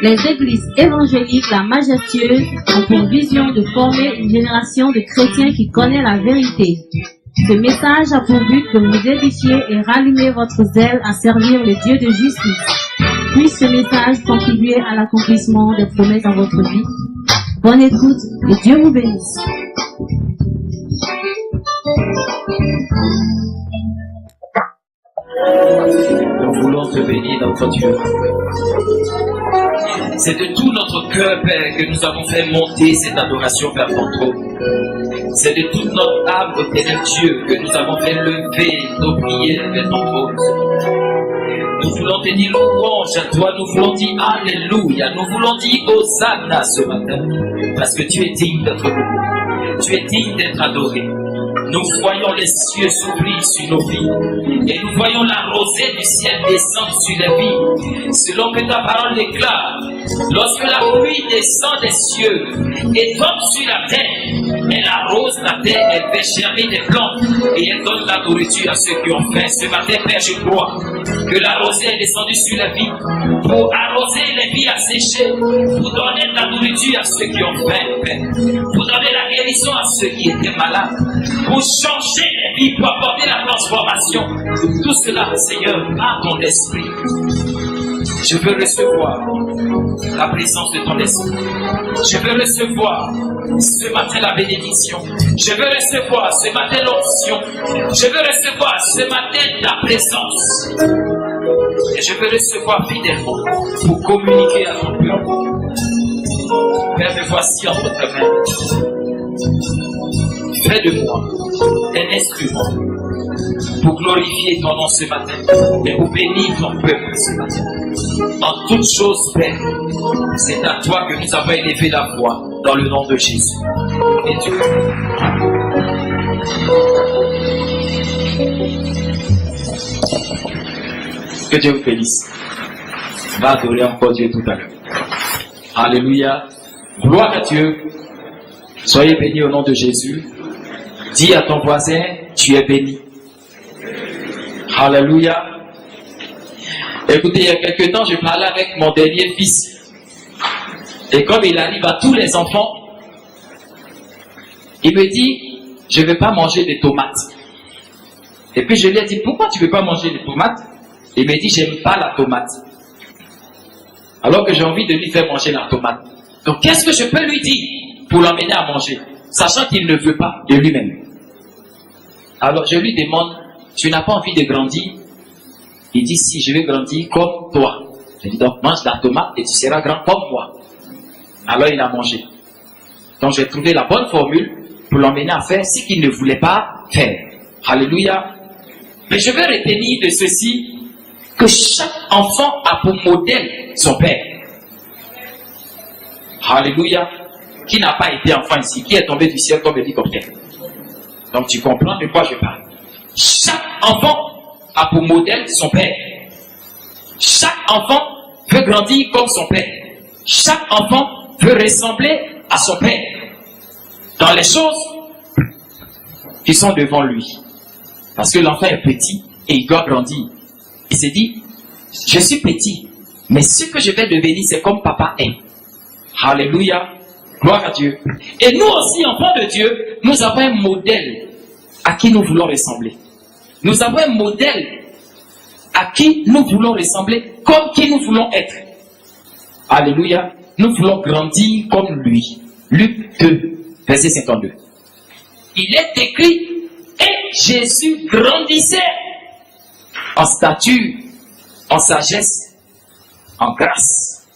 Les églises évangéliques, la majestueuse, ont pour vision de former une génération de chrétiens qui connaît la vérité. Ce message a pour but de vous édifier et rallumer votre zèle à servir le Dieu de justice. Puisse ce message contribuer à l'accomplissement des promesses dans votre vie. Bonne écoute et Dieu vous bénisse. Nous voulons te bénir, notre Dieu. C'est de tout notre cœur, Père, que nous avons fait monter cette adoration vers ton trône. C'est de toute notre âme, éternel Dieu, que nous avons fait lever nos prières vers ton trône. Nous voulons te dire louange à toi, nous voulons dire Alléluia, nous voulons dire Hosanna ce matin, parce que tu es digne d'être loué, tu es digne d'être adoré. Nous voyons les cieux s'ouvrir sur nos vies et nous voyons la rosée du ciel descendre sur les vies, selon que ta parole déclare. Lorsque la pluie descend des cieux et tombe sur la terre, elle arrose la terre, elle fait germer des plantes et elle donne la nourriture à ceux qui ont faim. Ce matin, Père, je crois que la rosée est descendue sur les vies pour arroser les vies asséchées, pour donner de la nourriture à ceux qui ont faim, Père, pour donner la guérison à ceux qui étaient malades, pour changer les vies, pour apporter la transformation. Tout cela, Seigneur, à ton esprit. Je veux recevoir la présence de ton esprit. Je veux recevoir ce matin la bénédiction. Je veux recevoir ce matin l'onction. Je veux recevoir ce matin ta présence. Et je veux recevoir fidèlement pour communiquer à ton peuple. Père, me voici entre tes mains. Fais de moi un instrument pour glorifier ton nom ce matin et pour bénir ton peuple ce matin. En toutes choses, Père, c'est à toi que nous avons élevé la voix dans le nom de Jésus. Et Dieu. Que Dieu vous bénisse. On va adorer encore Dieu tout à l'heure. Alléluia. Gloire à Dieu. Soyez bénis au nom de Jésus. Dis à ton voisin, tu es béni. Alléluia. Écoutez, il y a quelque temps, je parlais avec mon dernier fils. Et comme il arrive à tous les enfants, il me dit, je ne vais pas manger des tomates. Et puis je lui ai dit, pourquoi tu ne veux pas manger des tomates? Il me dit, j'aime pas la tomate. Alors que j'ai envie de lui faire manger la tomate. Donc qu'est-ce que je peux lui dire pour l'emmener à manger, sachant qu'il ne veut pas de lui-même? Alors je lui demande, tu n'as pas envie de grandir? Il dit, si, je vais grandir comme toi. Je lui dis, donc mange la tomate et tu seras grand comme moi. Alors il a mangé. Donc j'ai trouvé la bonne formule pour l'emmener à faire ce qu'il ne voulait pas faire. Alléluia. Mais je veux retenir de ceci que chaque enfant a pour modèle son père. Alléluia. Qui n'a pas été enfant ici, qui est tombé du ciel comme hélicoptère. Donc tu comprends de quoi je parle. Chaque enfant a pour modèle son père. Chaque enfant veut grandir comme son père. Chaque enfant veut ressembler à son père dans les choses qui sont devant lui. Parce que l'enfant est petit et il doit grandir. Il s'est dit, je suis petit, mais ce que je vais devenir, c'est comme papa est. Alléluia. Gloire à Dieu. Et nous aussi, enfants de Dieu, nous avons un modèle à qui nous voulons ressembler. Nous avons un modèle à qui nous voulons ressembler, comme qui nous voulons être. Alléluia. Nous voulons grandir comme lui. Luc 2, verset 52. Il est écrit, et Jésus grandissait en stature, en sagesse, en grâce,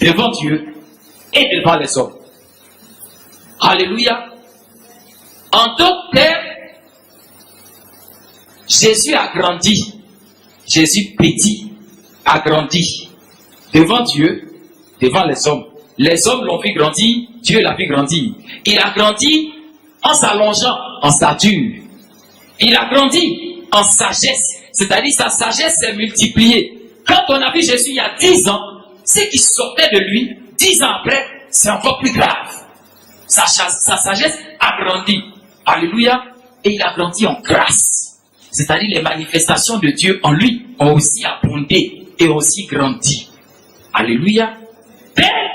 devant Dieu et devant les hommes. Alléluia. En d'autres termes, Jésus a grandi. Jésus petit a grandi devant Dieu, devant les hommes. Les hommes l'ont vu grandir, Dieu l'a vu grandir. Il a grandi en s'allongeant en stature. Il a grandi en sagesse, c'est-à-dire sa sagesse s'est multipliée. Quand on a vu Jésus il y a 10 ans, ce qui sortait de lui, 10 ans après, c'est encore plus grave. Sa sagesse a grandi. Alléluia. Et il a grandi en grâce. C'est-à-dire les manifestations de Dieu en lui ont aussi abondé et aussi grandi. Alléluia.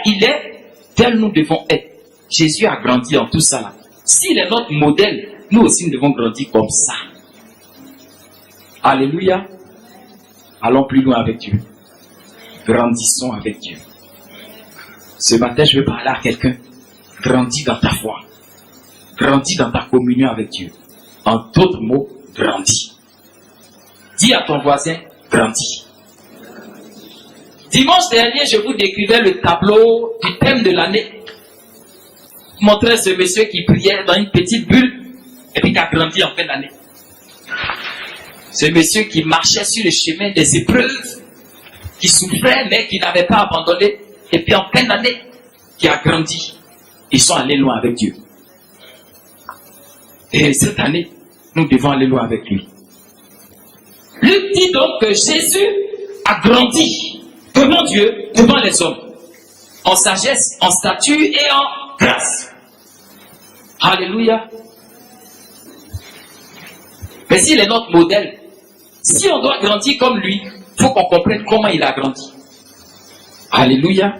il est, tel nous devons être. Jésus a grandi en tout ça là. S'il est notre modèle, nous aussi nous devons grandir comme ça. Alléluia. Allons plus loin avec Dieu. Grandissons avec Dieu. Ce matin, je veux parler à quelqu'un. Grandis dans ta foi. Grandis dans ta communion avec Dieu. En d'autres mots, grandis. Dis à ton voisin, grandis. Dimanche dernier, je vous décrivais le tableau du thème de l'année. Je montrais ce monsieur qui priait dans une petite bulle et puis qui a grandi en fin d'année. Ce monsieur qui marchait sur le chemin des épreuves, qui souffrait mais qui n'avait pas abandonné, et puis en fin d'année, qui a grandi. Ils sont allés loin avec Dieu. Et cette année, nous devons aller loin avec lui. Luc dit donc que Jésus a grandi devant Dieu, devant les hommes, en sagesse, en statut et en grâce. Alléluia. Mais s'il est notre modèle, si on doit grandir comme lui, il faut qu'on comprenne comment il a grandi. Alléluia.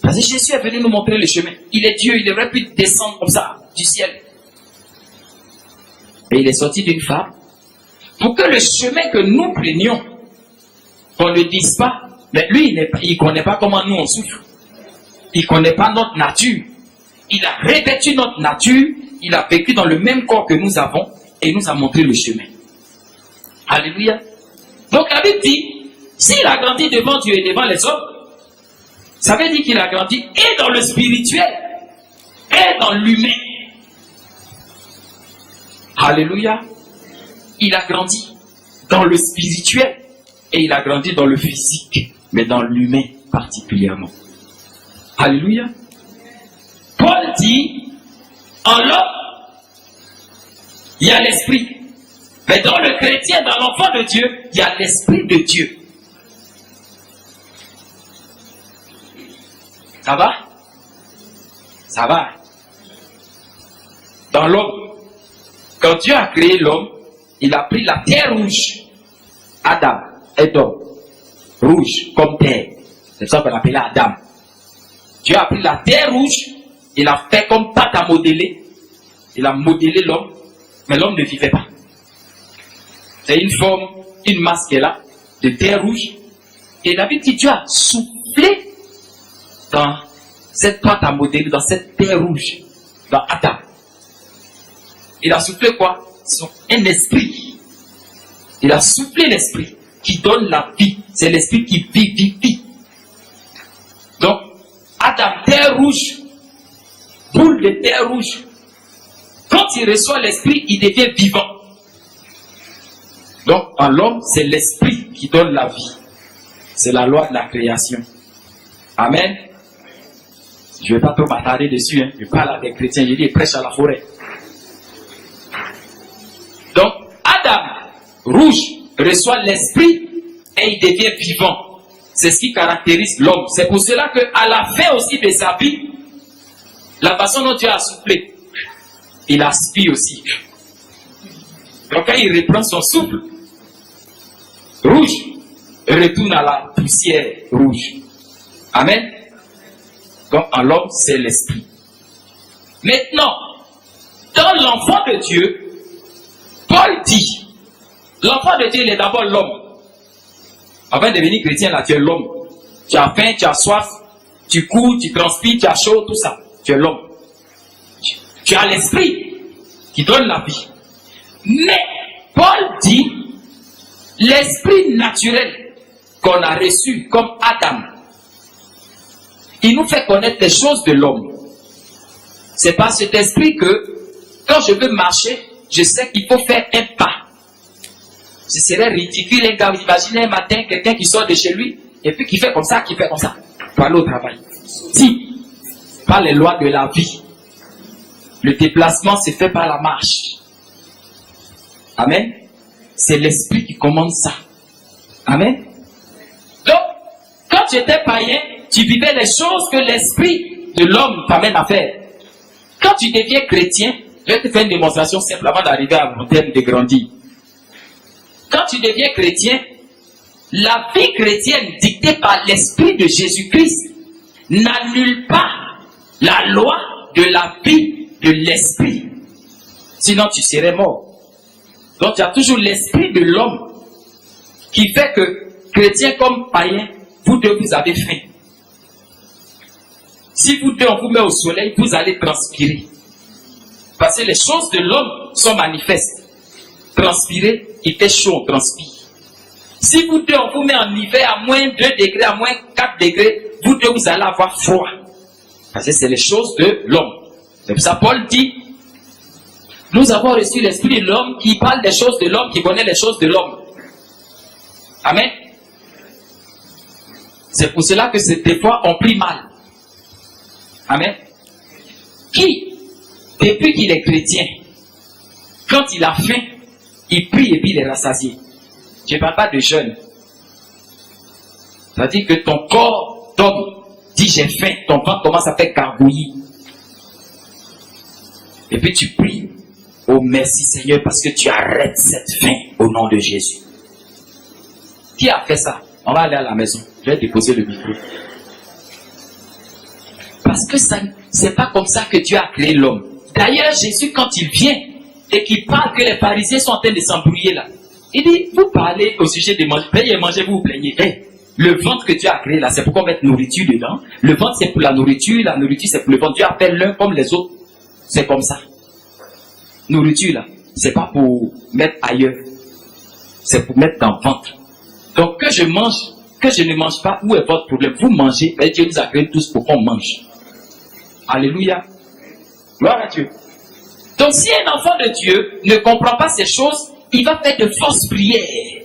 Parce que Jésus est venu nous montrer le chemin. Il est Dieu, il devrait plus descendre comme ça, du ciel. Et il est sorti d'une femme pour que le chemin que nous prenions, qu'on ne dise pas, mais lui, il ne connaît pas comment nous on souffre. Il ne connaît pas notre nature. Il a revêtu notre nature, il a vécu dans le même corps que nous avons et nous a montré le chemin. Alléluia. Donc la Bible dit, s'il a grandi devant Dieu et devant les hommes, ça veut dire qu'il a grandi et dans le spirituel et dans l'humain. Alléluia. Il a grandi dans le spirituel et il a grandi dans le physique, mais dans l'humain particulièrement. Alléluia. Paul dit, en l'homme, il y a l'esprit. Mais dans le chrétien, dans l'enfant de Dieu, il y a l'esprit de Dieu. Ça va? Ça va. Dans l'homme, quand Dieu a créé l'homme, il a pris la terre rouge. Adam, Edom, rouge comme terre. C'est ça qu'on appelait Adam. Dieu a pris la terre rouge, il a fait comme pâte à modeler. Il a modélé l'homme, mais l'homme ne vivait pas. C'est une forme, une masse qui est là, de terre rouge. Et David dit, Dieu a soufflé dans cette pâte à modeler, dans cette terre rouge, dans Adam. Il a soufflé quoi? Un esprit. Il a soufflé l'esprit qui donne la vie. C'est l'esprit qui vivifie. Donc, Adam, terre rouge, boule de terre rouge. Quand il reçoit l'esprit, il devient vivant. Donc, en l'homme, c'est l'esprit qui donne la vie. C'est la loi de la création. Amen. Je ne vais pas trop m'attarder dessus. Je parle à des chrétiens. Je dis, prêche à la forêt. Donc, Adam, rouge, reçoit l'esprit et il devient vivant. C'est ce qui caractérise l'homme. C'est pour cela qu'à la fin aussi de sa vie, la façon dont Dieu a soufflé, il aspire aussi. Donc, quand il reprend son souffle, rouge, retourne à la poussière rouge. Amen. Donc, en l'homme, c'est l'esprit. Maintenant, dans l'enfant de Dieu, Paul dit, l'enfant de Dieu, il est d'abord l'homme. Avant de devenir chrétien, là, tu es l'homme. Tu as faim, tu as soif, tu cours, tu transpires, tu as chaud, tout ça. Tu es l'homme. Tu as l'esprit qui donne la vie. Mais, Paul dit, l'esprit naturel qu'on a reçu comme Adam, il nous fait connaître les choses de l'homme. C'est par cet esprit que, quand je veux marcher, je sais qu'il faut faire un pas. Ce serait ridicule, un gars, imaginez un matin quelqu'un qui sort de chez lui et puis qui fait comme ça pour aller au travail. Si, par les lois de la vie, le déplacement se fait par la marche. Amen. C'est l'esprit qui commande ça. Amen. Donc, quand tu étais païen, tu vivais les choses que l'esprit de l'homme t'amène à faire. Quand tu deviens chrétien, je vais te faire une démonstration simplement d'arriver à mon terme de grandir. Quand tu deviens chrétien, la vie chrétienne dictée par l'esprit de Jésus-Christ n'annule pas la loi de la vie de l'esprit. Sinon, tu serais mort. Donc, il y a toujours l'esprit de l'homme qui fait que, chrétiens comme païens, vous deux, vous avez faim. Si vous deux, on vous met au soleil, vous allez transpirer. Parce que les choses de l'homme sont manifestes. Transpirer, il fait chaud, on transpire. Si vous deux, on vous met en hiver à moins 2 degrés, à moins 4 degrés, vous deux, vous allez avoir froid. Parce que c'est les choses de l'homme. C'est pour ça Paul dit, nous avons reçu l'esprit de l'homme qui parle des choses de l'homme, qui connaît les choses de l'homme. Amen. C'est pour cela que des fois, on prie mal. Amen. Qui, depuis qu'il est chrétien, quand il a faim, il prie et puis il est rassasié. Je ne parle pas de jeûne. C'est-à-dire que ton corps d'homme dit j'ai faim, ton ventre commence à faire gargouillis. Et puis tu pries. Oh merci Seigneur parce que tu arrêtes cette faim au nom de Jésus. Qui a fait ça? On va aller à la maison. Je vais déposer le micro. Parce que c'est pas comme ça que Dieu a créé l'homme. D'ailleurs, Jésus, quand il vient et qu'il parle que les pharisiens sont en train de s'embrouiller là, il dit, vous parlez au sujet de manger, payez, mangez, vous vous plaignez. Hey, le ventre que Dieu a créé là, c'est pour qu'on mette nourriture dedans. Le ventre, c'est pour la nourriture c'est pour le ventre. Dieu appelle l'un comme les autres. C'est comme ça. Nourriture là, c'est pas pour mettre ailleurs. C'est pour mettre dans le ventre. Donc que je mange, que je ne mange pas, où est votre problème? Vous mangez, et Dieu nous a créé tous pour qu'on mange. Alléluia. Gloire à Dieu. Donc si un enfant de Dieu ne comprend pas ces choses, il va faire de fausses prières.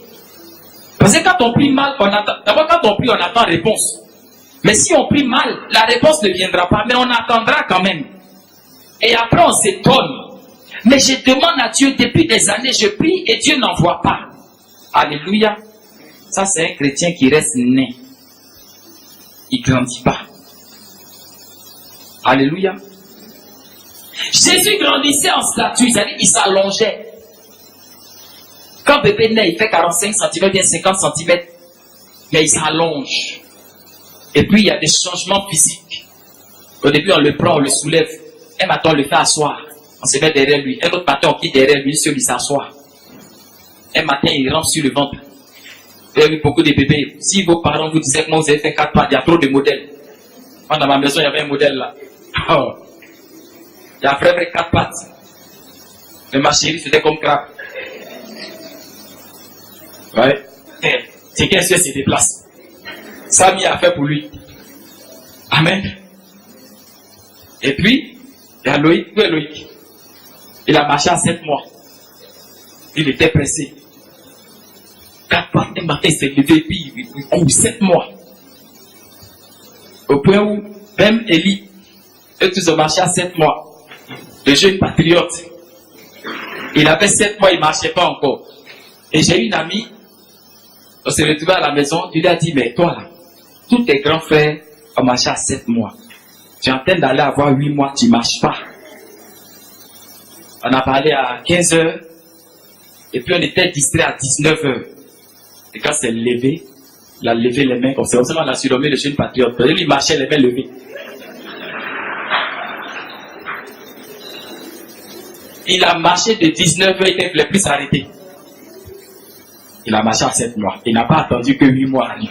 Parce que quand on prie mal, on attend. D'abord quand on prie, on attend réponse. Mais si on prie mal, la réponse ne viendra pas, mais on attendra quand même. Et après on s'étonne. Mais je demande à Dieu depuis des années, je prie et Dieu n'envoie pas. Alléluia. Ça c'est un chrétien qui reste né. Il ne grandit pas. Alléluia. Jésus grandissait en stature, c'est-à-dire il s'allongeait. Quand bébé naît, il fait 45 cm, bien 50 cm, mais il s'allonge. Et puis il y a des changements physiques. Au début, on le prend, on le soulève. Un matin, on le fait asseoir. On se met derrière lui. Un autre matin, on quitte derrière lui, sur lui s'assoit. Un matin, il rentre sur le ventre. Il y a eu beaucoup de bébés. Si vos parents vous disaient que moi, vous avez fait 4 pattes, il y a trop de modèles. Moi, dans ma maison, il y avait un modèle là. Oh. Il y a frère 4 pattes. Mais ma chérie, c'était comme crabe. Ouais. C'est qu'un seul se déplace. Samy a fait pour lui. Amen. Et puis, il y a Loïc. Où est Loïc? Il a marché à 7 mois. Il était pressé. 4 pattes, un matin, il s'est levé et puis il court 7 mois. Au point où, même Élie, eux tous ont marché à 7 mois. Le jeune patriote. Il avait 7 mois, il ne marchait pas encore. Et j'ai une amie, on s'est retrouvé à la maison, tu lui as dit, mais toi là, tous tes grands frères ont marché à 7 mois. Tu es en train d'aller avoir 8 mois, tu ne marches pas. On a parlé à 15 heures, et puis on était distrait à 19 heures. Et quand c'est levé, il a levé les mains comme ça. On a surnommé le jeune patriote. Il marchait les mains levées. Il a marché de 19 heures, il ne voulait plus s'arrêter. Il a marché à 7 mois. Il n'a pas attendu que 8 mois arrivent.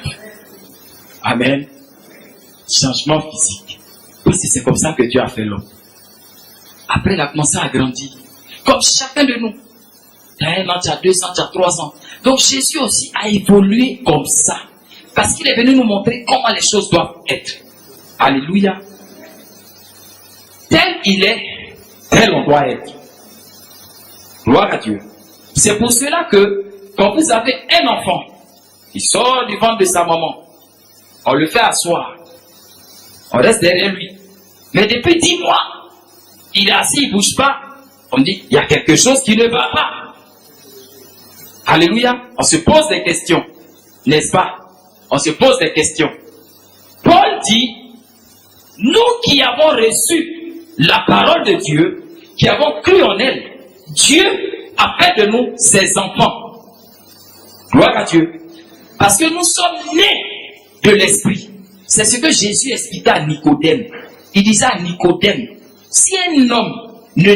Amen. Changement physique. Parce que c'est comme ça que Dieu a fait l'homme. Après, il a commencé à grandir. Comme chacun de nous. Tu as 1 an, tu as 2 ans, tu as 3 ans. Donc Jésus aussi a évolué comme ça. Parce qu'il est venu nous montrer comment les choses doivent être. Alléluia. Tel il est, tel on doit être. Gloire à Dieu. C'est pour cela que quand vous avez un enfant qui sort du ventre de sa maman, on le fait asseoir. On reste derrière lui. Mais depuis 10 mois, il est assis, il ne bouge pas. On dit, il y a quelque chose qui ne va pas. Alléluia. On se pose des questions. N'est-ce pas? On se pose des questions. Paul dit, nous qui avons reçu la parole de Dieu, qui avons cru en elle, Dieu a fait de nous ses enfants. Gloire à Dieu. Parce que nous sommes nés de l'esprit. C'est ce que Jésus expliquait à Nicodème. Il disait à Nicodème, si un homme ne